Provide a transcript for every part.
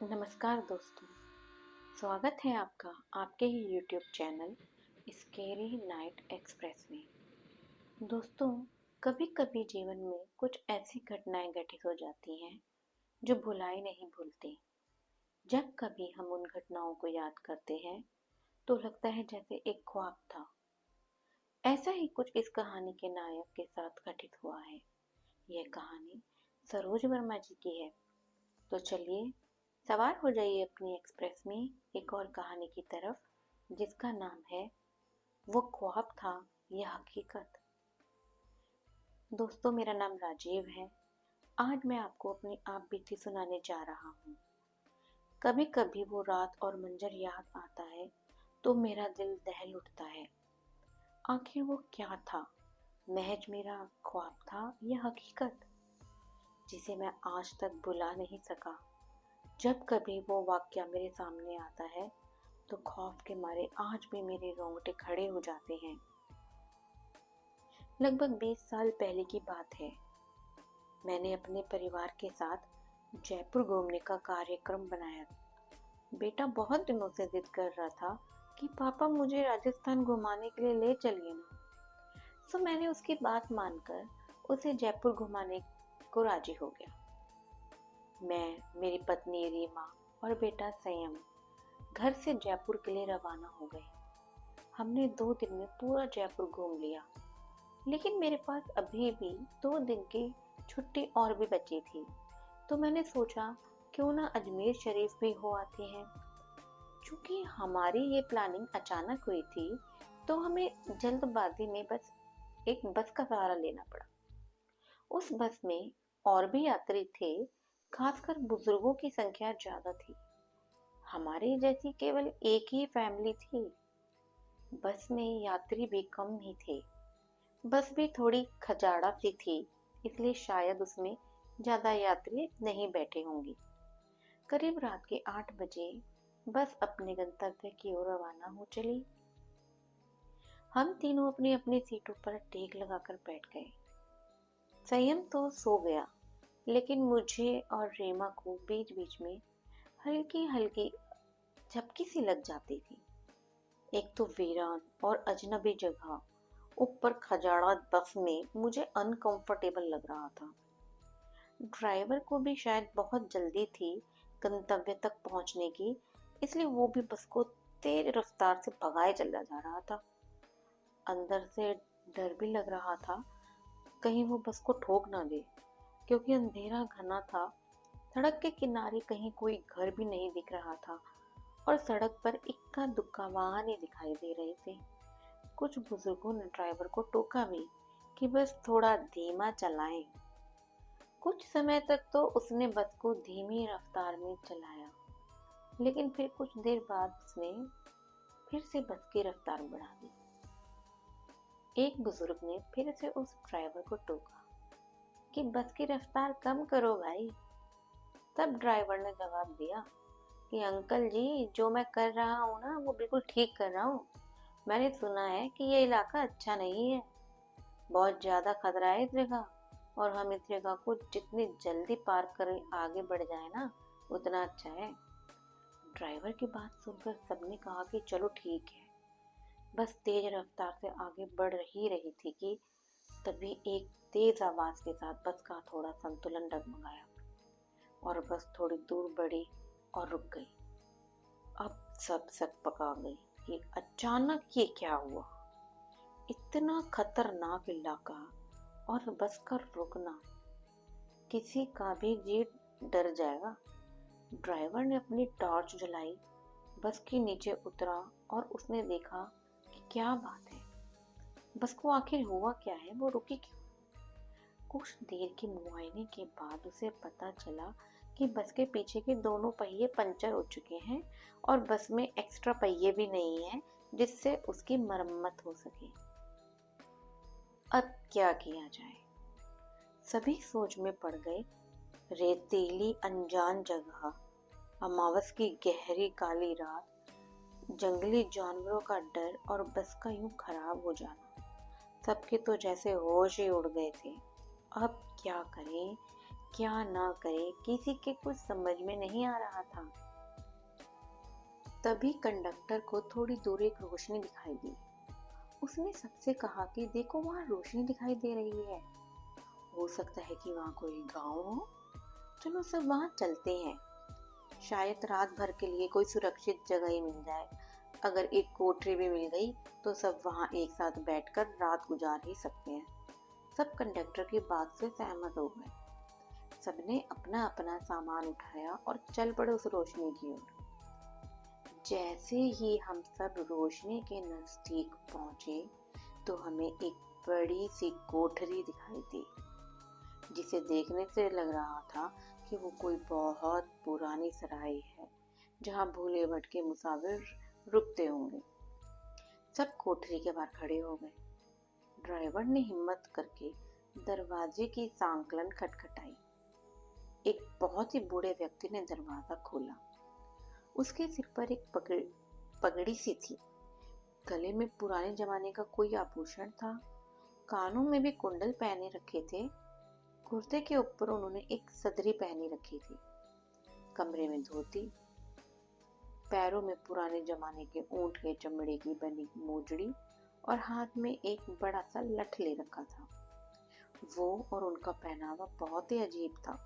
नमस्कार दोस्तों, स्वागत है आपका आपके ही YouTube channel scary night express में। दोस्तों, कभी कभी जीवन में कुछ ऐसी घटनाएं घटित हो जाती हैं जो भुलाई नहीं भूलती। जब कभी हम उन घटनाओं को याद करते हैं तो लगता है जैसे एक ख्वाब था। ऐसा ही कुछ इस कहानी के नायक के साथ घटित हुआ है। यह कहानी सरोज वर्मा जी की है। तो चलिए सवार हो जाइए अपनी एक्सप्रेस में एक और कहानी की तरफ जिसका नाम है वो ख्वाब था या हकीकत। दोस्तों, मेरा नाम राजीव है। आज मैं आपको अपनी आप बीती सुनाने जा रहा हूँ। कभी कभी वो रात और मंजर याद आता है तो मेरा दिल दहल उठता है। आखिर वो क्या था? महज मेरा ख्वाब था या हकीकत जिसे मैं आज तक भुला नहीं सका। जब कभी वो वाक्या मेरे सामने आता है तो खौफ के मारे आज भी मेरे रोंगटे खड़े हो जाते हैं। लगभग 20 साल पहले की बात है। मैंने अपने परिवार के साथ जयपुर घूमने का कार्यक्रम बनाया। बेटा बहुत दिनों से जिद कर रहा था कि पापा मुझे राजस्थान घुमाने के लिए ले चलिए ना। तो मैंने उसकी बात मानकर उसे जयपुर घुमाने को राजी हो गया। मैं, मेरी पत्नी रीमा और बेटा संयम घर से जयपुर के लिए रवाना हो गए। हमने 2 दिन में पूरा जयपुर घूम लिया, लेकिन मेरे पास अभी भी 2 दिन की छुट्टी और भी बची थी। तो मैंने सोचा क्यों ना अजमेर शरीफ भी हो आते हैं। चूंकि हमारी ये प्लानिंग अचानक हुई थी तो हमें जल्दबाजी में बस एक बस का सहारा लेना पड़ा। उस बस में और भी यात्री थे, खासकर बुजुर्गों की संख्या ज्यादा थी। हमारे जैसी केवल एक ही फैमिली थी। बस में यात्री भी कम ही थे। बस भी थोड़ी खचाड़ा सी थी, इसलिए शायद उसमें ज्यादा यात्री नहीं बैठे होंगे। करीब रात के 8 बजे बस अपने गंतव्य की ओर रवाना हो चली। हम तीनों अपनी अपनी सीटों पर टेक लगाकर बैठ गए। संयम तो सो गया, लेकिन मुझे और रेमा को बीच बीच में हल्की हल्की झपकी सी लग जाती थी। एक तो वीरान और अजनबी जगह, ऊपर खजाड़ा बस में मुझे अनकंफर्टेबल लग रहा था। ड्राइवर को भी शायद बहुत जल्दी थी गंतव्य तक पहुंचने की, इसलिए वो भी बस को तेज रफ्तार से भगाए चला जा रहा था। अंदर से डर भी लग रहा था कहीं वो बस को ठोक ना दे, क्योंकि अंधेरा घना था। सड़क के किनारे कहीं कोई घर भी नहीं दिख रहा था और सड़क पर इक्का दुक्का वाहन ही दिखाई दे रहे थे। कुछ बुजुर्गों ने ड्राइवर को टोका भी कि बस थोड़ा धीमा चलाएं। कुछ समय तक तो उसने बस को धीमी रफ्तार में चलाया, लेकिन फिर कुछ देर बाद उसने फिर से बस की रफ्तार बढ़ा दी। एक बुजुर्ग ने फिर से उस ड्राइवर को टोका कि बस की रफ्तार कम करो भाई। तब ड्राइवर ने जवाब दिया कि अंकल जी, जो मैं कर रहा हूँ ना वो बिल्कुल ठीक कर रहा हूँ। मैंने सुना है कि ये इलाका अच्छा नहीं है, बहुत ज्यादा खतरा है इस जगह, और हम इस जगह को जितनी जल्दी पार कर आगे बढ़ जाए ना उतना अच्छा है। ड्राइवर की बात सुनकर सबने कहा कि चलो ठीक है। बस तेज रफ्तार से आगे बढ़ ही रही थी कि तभी एक तेज आवाज के साथ बस का थोड़ा संतुलन डगमगाया और बस थोड़ी दूर बढ़ी और रुक गई। अब सब सक पका गई कि अचानक ये क्या हुआ। इतना खतरनाक इलाका और बस का रुकना, किसी का भी जी डर जाएगा। ड्राइवर ने अपनी टॉर्च जलाई, बस के नीचे उतरा और उसने देखा कि क्या बात है, बस को आखिर हुआ क्या है, वो रुकी क्यों। कुछ देर के मुआयने के बाद उसे पता चला कि बस के पीछे के दोनों पहिए पंचर हो चुके हैं और बस में एक्स्ट्रा पहिए भी नहीं है जिससे उसकी मरम्मत हो सके। अब क्या किया जाए? सभी सोच में पड़ गए। रेतीली अनजान जगह, अमावस की गहरी काली रात, जंगली जानवरों का डर और बस का यूं खराब हो जाना, सबके तो जैसे होश ही उड़ गए थे। अब क्या करें? क्या ना करे, किसी के कुछ समझ में नहीं आ रहा था। तभी कंडक्टर को थोड़ी दूर एक रोशनी दिखाई दी। उसने सबसे कहा कि देखो वहाँ रोशनी दिखाई दे रही है, हो सकता है कि वहाँ कोई गांव हो, चलो सब वहाँ चलते हैं, शायद रात भर के लिए कोई सुरक्षित जगह ही मिल जाए। अगर एक कोठरी भी मिल गई तो सब वहाँ एक साथ बैठकर रात गुजार ही सकते हैं। सब कंडक्टर की बात से सहमत हो गए। सबने अपना अपना सामान उठाया और चल पड़े उस रोशनी की ओर। जैसे ही हम सब रोशनी के नजदीक पहुंचे तो हमें एक बड़ी सी कोठरी दिखाई दी, जिसे देखने से लग रहा था कि वो कोई बहुत पुरानी सराय है जहाँ भूले भटके मुसाफिर रुकते होंगे। सब कोठरी के बाहर खड़े हो गए। ड्राइवर ने हिम्मत करके दरवाजे की सांकलन खटखटाई। एक बहुत ही बूढ़े व्यक्ति ने दरवाजा खोला। उसके सिर पर एक पगड़ी सी थी, गले में पुराने जमाने का कोई आभूषण था, कानों में भी कुंडल पहने रखे थे, कुर्ते के ऊपर उन्होंने एक सदरी पहनी रखी थी, कमरे में धोती, पैरों में पुराने जमाने के ऊंट के चमड़े की बनी मोजड़ी और हाथ में एक बड़ा सा लठ ले रखा था। वो और उनका पहनावा बहुत ही अजीब था।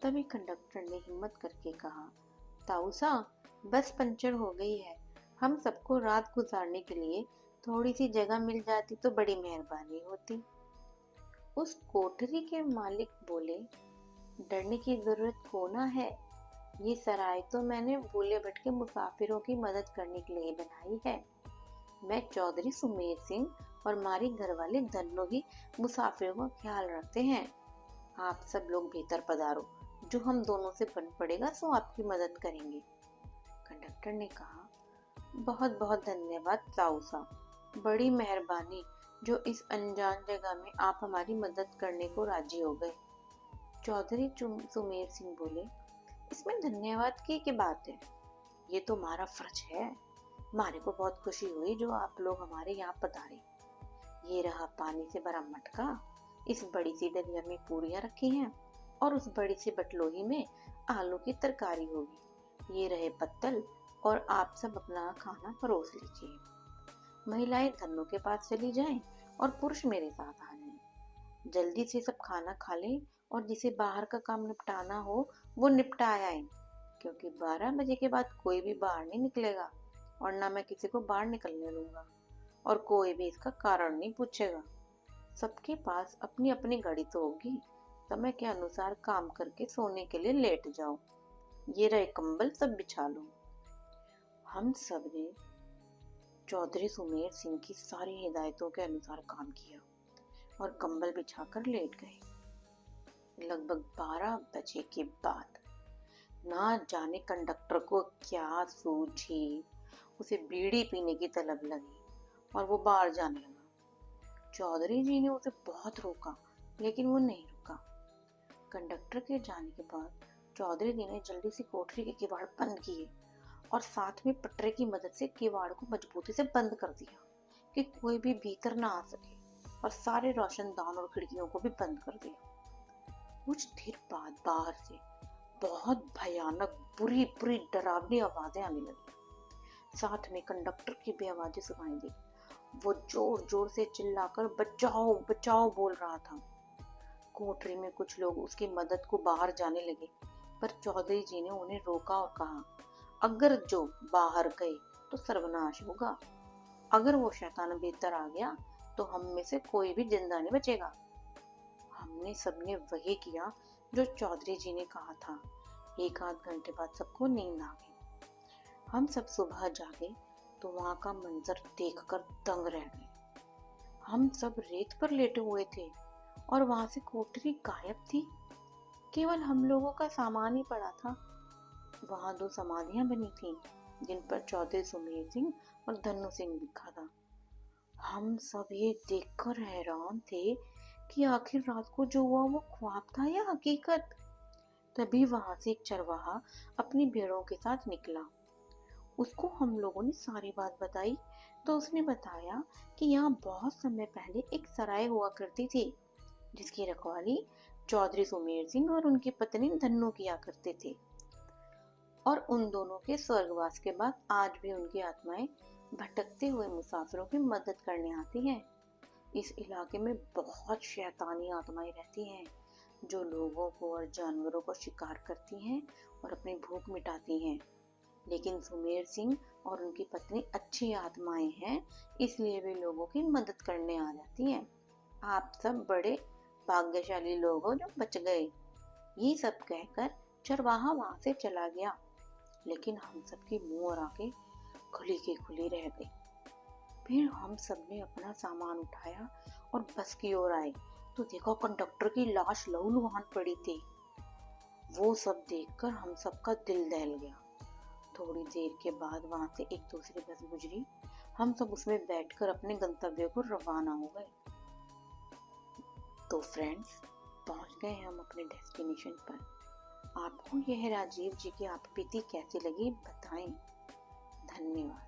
तभी कंडक्टर ने हिम्मत करके कहा, ताऊसा, बस पंचर हो गई है, हम सबको रात गुजारने के लिए थोड़ी सी जगह मिल जाती तो बड़ी मेहरबानी होती। उस कोठरी के मालिक बोले, डरने की जरूरत को ना है, ये सराय तो मैंने भूले भटके मुसाफिरों की मदद करने के लिए बनाई है। मैं चौधरी सुमेर सिंह और हमारी घरवाली धन्नो ही मुसाफिरों का ख्याल रखते हैं। आप सब लोग भीतर पधारो, जो हम दोनों से बन पड़ेगा सो आपकी मदद करेंगे। कंडक्टर ने कहा, बहुत बहुत धन्यवाद ताऊसा, बड़ी मेहरबानी जो इस अनजान जगह में आप हमारी मदद करने को राजी हो गए। चौधरी सुमेर सिंह बोले, इसमें धन्यवाद की बात है, ये तो हमारा फर्ज है। हमारे को बहुत खुशी हुई जो आप लोग हमारे यहाँ पधारे। ये रहा पानी से भरा मटका, इस बड़ी सी डलिया में पूरियां रखी हैं और उस बड़ी सी बटलोही में आलू की तरकारी होगी। ये रहे पत्तल और आप सब अपना खाना परोस लीजिए। महिलाएं धन्नो के पास चली जाएं और पुरुष मेरे साथ आ जाएं। जल्दी से सब खाना खा लें और जिसे बाहर का काम निपटाना हो वो निपटा आए, क्योंकि 12 बजे के बाद कोई भी बाहर नहीं निकलेगा और ना मैं किसी को बाहर निकलने दूंगा और कोई भी इसका कारण नहीं पूछेगा। सबके पास अपनी अपनी घड़ी तो होगी, समय के अनुसार काम करके सोने के लिए लेट जाओ। ये रहे कंबल, सब बिछा लो। हम सब ने चौधरी सुमेर सिंह की सारी हिदायतों के अनुसार काम किया और कंबल बिछाकर लेट गए। लगभग 12 बजे के बाद ना जाने कंडक्टर को क्या सूझी, उसे बीड़ी पीने की तलब लगी और वो बाहर जाने लगा। चौधरी जी ने उसे बहुत रोका, लेकिन वो नहीं रुका। कंडक्टर के जाने के बाद चौधरी जी ने जल्दी से कोठरी के किवाड़ बंद किए और साथ में पटरे की मदद से किवाड़ को मजबूती से बंद कर दिया कि कोई भी भीतर ना आ सके, और सारे रोशनदान और खिड़कियों को भी बंद कर दिया। कुछ देर बाद बाहर से बहुत भयानक बुरी बुरी डरावनी आवाजें आने लगी। साथ में कंडक्टर की भी आवाजें सुनाई दी। वो जोर जोर से चिल्लाकर बचाओ बचाओ बोल रहा था। कोठरी में कुछ लोग उसकी मदद को बाहर जाने लगे, पर चौधरी जी ने उन्हें रोका और कहा, अगर जो बाहर गए तो सर्वनाश होगा, अगर वो शैतान भीतर आ गया तो हम में से कोई भी जिंदा नहीं बचेगा। हमने सबने वही किया जो चौधरी जी ने कहा था। एक आध घंटे बाद सबको नींद आ गई। हम सब सुबह जागे तो वहां का मंजर देखकर दंग रह गए। हम सब रेत पर लेटे हुए थे और वहां से कोठरी गायब थी। केवल हम लोगों का सामान ही पड़ा था। वहां 2 समाधियां बनी थीं, जिन पर चौधरी सुमेर सिंह और धन्नो सिंह लिखा था। हम सब ये देखकर हैरान थे कि आखिर रात को जो हुआ वो ख्वाब था या हकीकत। तभी वहां से एक चरवाहा अपनी भेड़ों के साथ निकला। उसको हम लोगों ने सारी बात बताई तो उसने बताया कि यहाँ बहुत समय पहले एक सराय हुआ करती थी, जिसकी रखवाली चौधरी सुमेर सिंह और उनकी पत्नी धन्नो किया करते थे। और उन दोनों के स्वर्गवास के बाद आज भी उनकी आत्माएं भटकते हुए मुसाफिरों की मदद करने आती हैं। इस इलाके में बहुत शैतानी आत्माएं रहती हैं जो लोगों को और जानवरों को शिकार करती हैं और अपनी भूख मिटाती हैं। लेकिन सुमेर सिंह और उनकी पत्नी अच्छी आत्माएं हैं, इसलिए वे लोगों की मदद करने आ जाती हैं। आप सब बड़े भाग्यशाली लोग हो जो बच गए। ये सब कहकर चरवाहा वहां से चला गया, लेकिन हम सबकी मुंह और आंखें खुली की खुली रह गई। फिर हम सब ने अपना सामान उठाया और बस की ओर आए तो देखो कंडक्टर की लाश लहूलुहान पड़ी थी। वो सब देखकर हम सबका दिल दहल गया। थोड़ी देर के बाद वहां से एक दूसरी बस गुजरी। हम सब उसमें बैठकर अपने गंतव्य को रवाना हो गए। तो फ्रेंड्स, पहुंच गए हम अपने डेस्टिनेशन पर। आपको यह राजीव जी की आप बीती कैसी लगी बताएं। धन्यवाद।